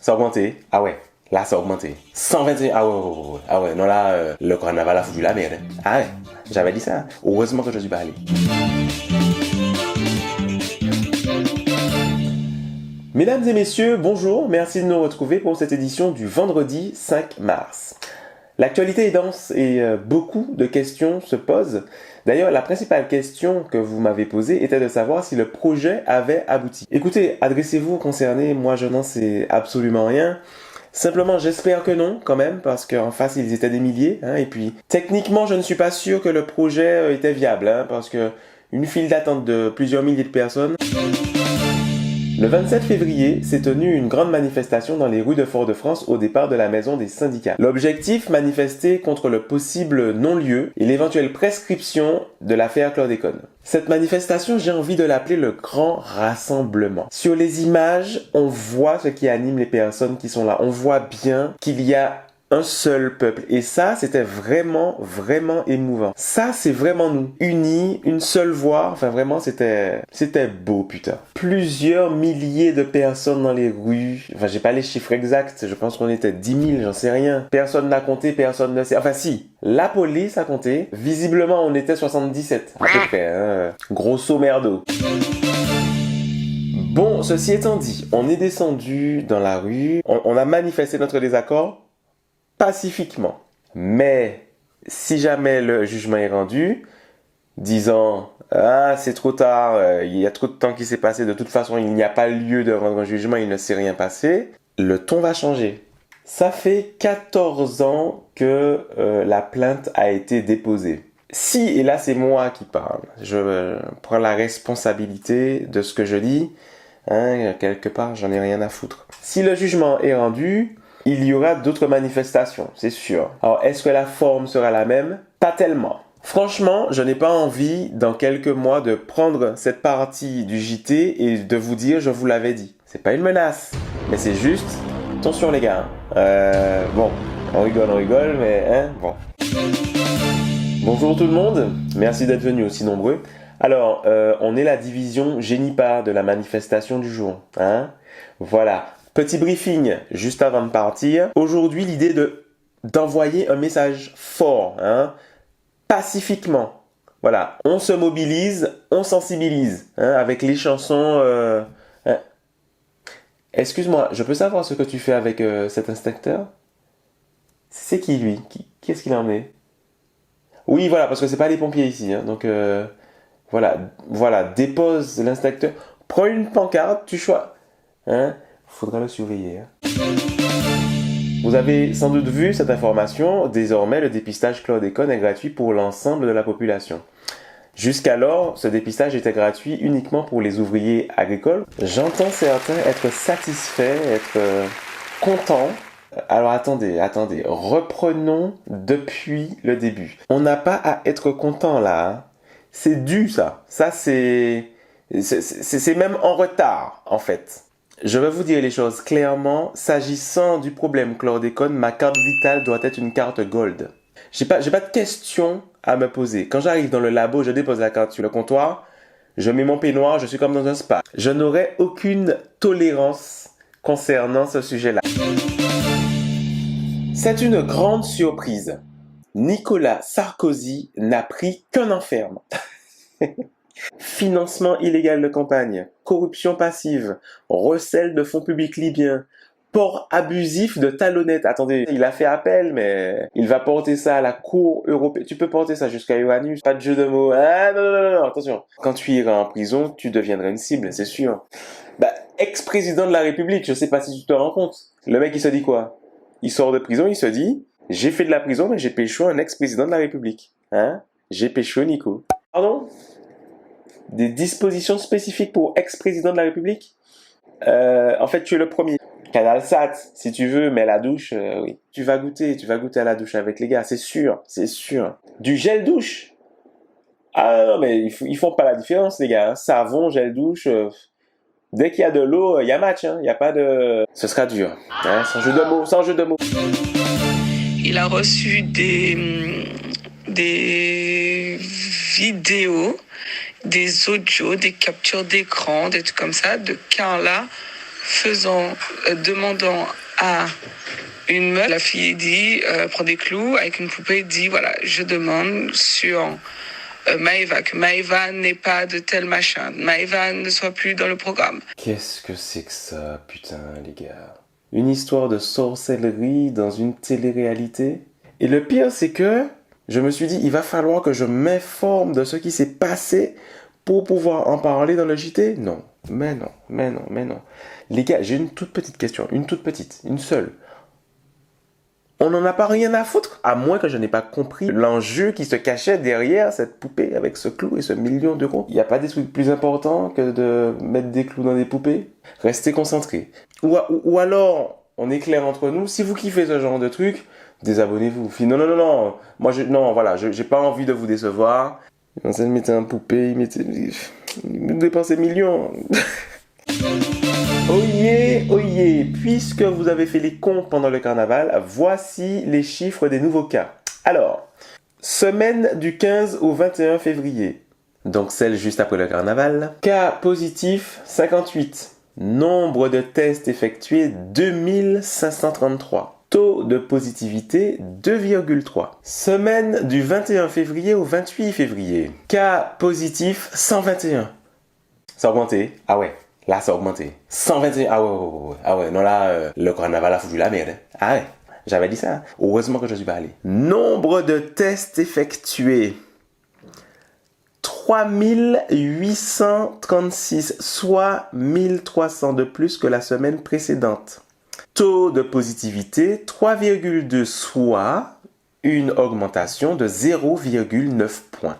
Ça a augmenté. Ah ouais. Là, ça a augmenté. 121. Ah ouais. Ah ouais. Non, là, le carnaval a foutu la merde. Ah ouais. J'avais dit ça. Heureusement que je suis pas allé. Mesdames et messieurs, bonjour. Merci de nous retrouver pour cette édition du vendredi 5 mars. L'actualité est dense et beaucoup de questions se posent. D'ailleurs, la principale question que vous m'avez posée était de savoir si le projet avait abouti. Écoutez, adressez-vous aux concernés, moi je n'en sais absolument rien. Simplement, j'espère que non, quand même, parce qu'en face, ils étaient des milliers. Et puis, techniquement, je ne suis pas sûr que le projet était viable, parce que une file d'attente de plusieurs milliers de personnes... Le 27 février s'est tenue une grande manifestation dans les rues de Fort-de-France au départ de la maison des syndicats. L'objectif, manifester contre le possible non-lieu et l'éventuelle prescription de l'affaire chlordécone. Cette manifestation, j'ai envie de l'appeler le grand rassemblement. Sur les images, on voit ce qui anime les personnes qui sont là. On voit bien qu'il y a un seul peuple. Et ça, c'était vraiment, vraiment émouvant. Ça, c'est vraiment nous, unis, une seule voix. Enfin, vraiment, c'était beau, putain. Plusieurs milliers de personnes dans les rues. Enfin, j'ai pas les chiffres exacts. Je pense qu'on était 10 000, j'en sais rien. Personne n'a compté, personne ne sait. Enfin, si. La police a compté. Visiblement, on était 77. À peu près, Grosso merdo. Bon, ceci étant dit, on est descendu dans la rue. On a manifesté notre désaccord pacifiquement. Mais si jamais le jugement est rendu, disant « Ah, c'est trop tard, il y a trop de temps qui s'est passé, de toute façon, il n'y a pas lieu de rendre un jugement, il ne s'est rien passé », le ton va changer. Ça fait 14 ans que la plainte a été déposée. Si, et là c'est moi qui parle, je prends la responsabilité de ce que je dis, quelque part, j'en ai rien à foutre. Si le jugement est rendu, il y aura d'autres manifestations, c'est sûr. Alors, est-ce que la forme sera la même? Pas tellement. Franchement, je n'ai pas envie, dans quelques mois, de prendre cette partie du JT et de vous dire « je vous l'avais dit ». C'est pas une menace, mais c'est juste « attention les gars ». Bon, on rigole, mais bon. Bonjour tout le monde, merci d'être venus aussi nombreux. Alors, on est la division Génipa de la manifestation du jour. Voilà. Petit briefing juste avant de partir. Aujourd'hui, l'idée d'envoyer un message fort, pacifiquement. Voilà, on se mobilise, on sensibilise, avec les chansons. Excuse-moi, je peux savoir ce que tu fais avec cet inspecteur? C'est qui lui? Qu'est-ce qu'il en est? Oui, voilà, parce que c'est pas les pompiers ici, donc voilà, dépose l'inspecteur, prends une pancarte, tu choisis, faudra le surveiller. Vous avez sans doute vu cette information, désormais le dépistage chlordécone est gratuit pour l'ensemble de la population. Jusqu'alors, ce dépistage était gratuit uniquement pour les ouvriers agricoles. J'entends certains être satisfaits, être contents. Alors attendez, reprenons depuis le début. On n'a pas à être content là, c'est dû ça. Ça c'est même en retard en fait. Je vais vous dire les choses clairement. S'agissant du problème chlordécone, ma carte vitale doit être une carte gold. J'ai pas de questions à me poser. Quand j'arrive dans le labo, je dépose la carte sur le comptoir, je mets mon peignoir, je suis comme dans un spa. Je n'aurai aucune tolérance concernant ce sujet-là. C'est une grande surprise. Nicolas Sarkozy n'a pris qu'un enferme. Financement illégal de campagne, corruption passive, recel de fonds publics libyens, port abusif de talonnettes. Attendez, il a fait appel, mais il va porter ça à la Cour européenne. Tu peux porter ça jusqu'à Uranus. Pas de jeu de mots. Ah non, attention. Quand tu iras en prison, tu deviendras une cible, c'est sûr. Ex-président de la République, je sais pas si tu te rends compte. Le mec, il se dit quoi? Il sort de prison, il se dit, j'ai fait de la prison, mais j'ai pécho un ex-président de la République. J'ai pécho Nico. Pardon? Des dispositions spécifiques pour ex-président de la République? En fait, tu es le premier. CanalSat, si tu veux, mais la douche, oui. Tu vas goûter à la douche avec les gars, c'est sûr. Du gel douche? Ah non, mais ils font pas la différence, les gars. Savon, gel douche, dès qu'il y a de l'eau, il y a match, il y a pas de... Ce sera dur, sans jeu de mots. Il a reçu des vidéos, des audios, des captures d'écran, des trucs comme ça, de Carla demandant à une meuf, la fille dit, prend des clous avec une poupée, dit voilà, je demande sur Maëva, que Maëva n'ait pas de tel machin, Maëva ne soit plus dans le programme. Qu'est-ce que c'est que ça, putain, les gars? Une histoire de sorcellerie dans une télé-réalité? Et le pire, c'est que je me suis dit, il va falloir que je m'informe de ce qui s'est passé pour pouvoir en parler dans le JT. Non, mais non, mais non, mais non. Les gars, j'ai une toute petite question, une seule. On n'en a pas rien à foutre, à moins que je n'ai pas compris l'enjeu qui se cachait derrière cette poupée avec ce clou et ce million d'euros. Il n'y a pas des trucs plus importants que de mettre des clous dans des poupées? Restez concentrés. Ou alors, on est clair entre nous, si vous kiffez ce genre de truc, désabonnez-vous. Non. Moi, j'ai pas envie de vous décevoir. Vous mettez un poupée, vous dépensez millions. Oyez, puisque vous avez fait les comptes pendant le carnaval, voici les chiffres des nouveaux cas. Alors, semaine du 15 au 21 février, donc celle juste après le carnaval. Cas positif, 58. Nombre de tests effectués, 2533. Taux de positivité, 2,3. Semaine du 21 février au 28 février. Cas positif, 121. Ça a augmenté. Ah ouais. Là, ça a augmenté. 121. Ah ouais. Non, là, le carnaval a foutu la merde. Ah ouais. J'avais dit ça. Heureusement que je suis pas allé. Nombre de tests effectués. 3836, soit 1300 de plus que la semaine précédente. Taux de positivité, 3,2, soit une augmentation de 0,9 points.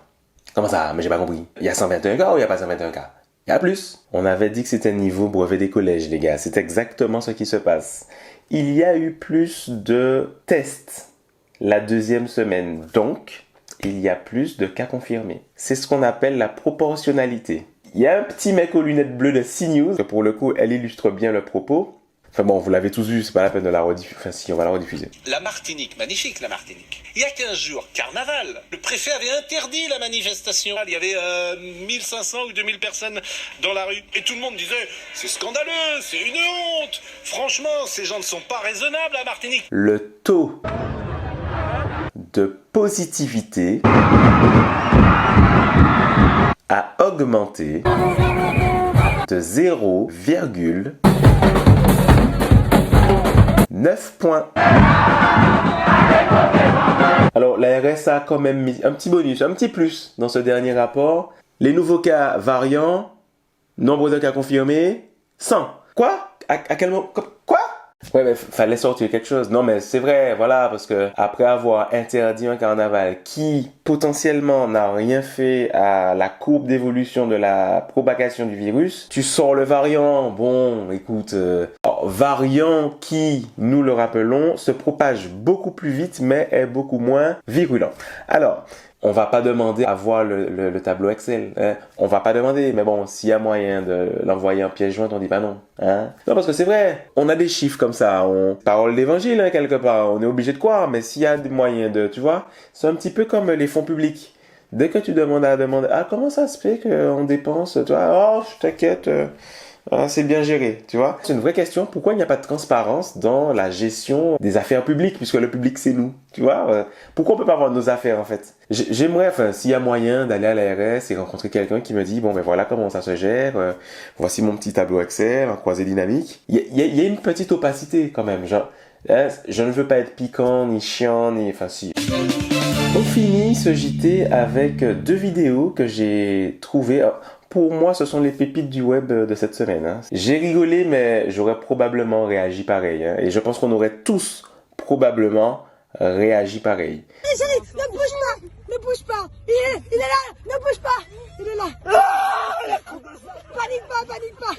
Comment ça? Mais j'ai pas compris. Il y a 121 cas ou il n'y a pas 121 cas? Il y a plus. On avait dit que c'était niveau brevet des collèges, les gars. C'est exactement ce qui se passe. Il y a eu plus de tests la deuxième semaine. Donc, il y a plus de cas confirmés. C'est ce qu'on appelle la proportionnalité. Il y a un petit mec aux lunettes bleues de CNews, que pour le coup, elle illustre bien le propos. Enfin bon, vous l'avez tous vu, c'est pas la peine de la rediffuser. Enfin si, on va la rediffuser. La Martinique, magnifique la Martinique. Il y a 15 jours, carnaval, le préfet avait interdit la manifestation. Il y avait 1500 ou 2000 personnes dans la rue. Et tout le monde disait, c'est scandaleux, c'est une honte. Franchement, ces gens ne sont pas raisonnables à Martinique. Le taux de positivité a augmenté de 0,9 points. Alors, la RS a quand même mis un petit bonus, un petit plus dans ce dernier rapport. Les nouveaux cas variants, nombre de cas confirmés, 100. Quoi? À quel moment? Quoi? Ouais, mais fallait sortir quelque chose. Non, mais c'est vrai, voilà, parce que après avoir interdit un carnaval qui potentiellement n'a rien fait à la courbe d'évolution de la propagation du virus, tu sors le variant. Bon, écoute, variant qui, nous le rappelons, se propage beaucoup plus vite, mais est beaucoup moins virulent. Alors, on va pas demander à voir le tableau Excel. Hein. On va pas demander, mais bon, s'il y a moyen de l'envoyer en pièce jointe, on dit pas non. Hein. Non, parce que c'est vrai, on a des chiffres comme ça, parole d'évangile hein, quelque part, on est obligé de croire, mais s'il y a des moyens de, tu vois, c'est un petit peu comme les fonds publics. Dès que tu demandes comment ça se fait qu'on dépense, tu vois, je t'inquiète, c'est bien géré, tu vois. C'est une vraie question, pourquoi il n'y a pas de transparence dans la gestion des affaires publiques, puisque le public c'est nous, tu vois. Pourquoi on peut pas avoir nos affaires en fait? J'aimerais, s'il y a moyen d'aller à l'ARS et rencontrer quelqu'un qui me dit, bon ben voilà comment ça se gère, voici mon petit tableau Excel en croisée dynamique. Il y a une petite opacité quand même, genre, je ne veux pas être piquant, ni chiant, ni, si. On finit ce JT avec 2 vidéos que j'ai trouvées. Pour moi, ce sont les pépites du web de cette semaine. Hein. J'ai rigolé, mais j'aurais probablement réagi pareil. Hein. Et je pense qu'on aurait tous probablement réagi pareil. Hey, chérie, ne bouge pas. Il est là, ne bouge pas. Il est là. Panique pas.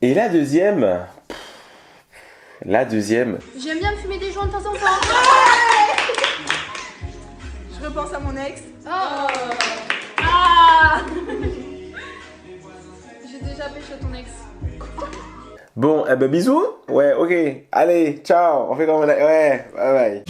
Et la deuxième... J'aime bien fumer des joints de temps en temps. Je repense à mon ex. Ah. J'ai déjà pêché ton ex. Bon, bisous. Ouais, ok. Allez, ciao. On fait comme on a... Ouais, bye bye.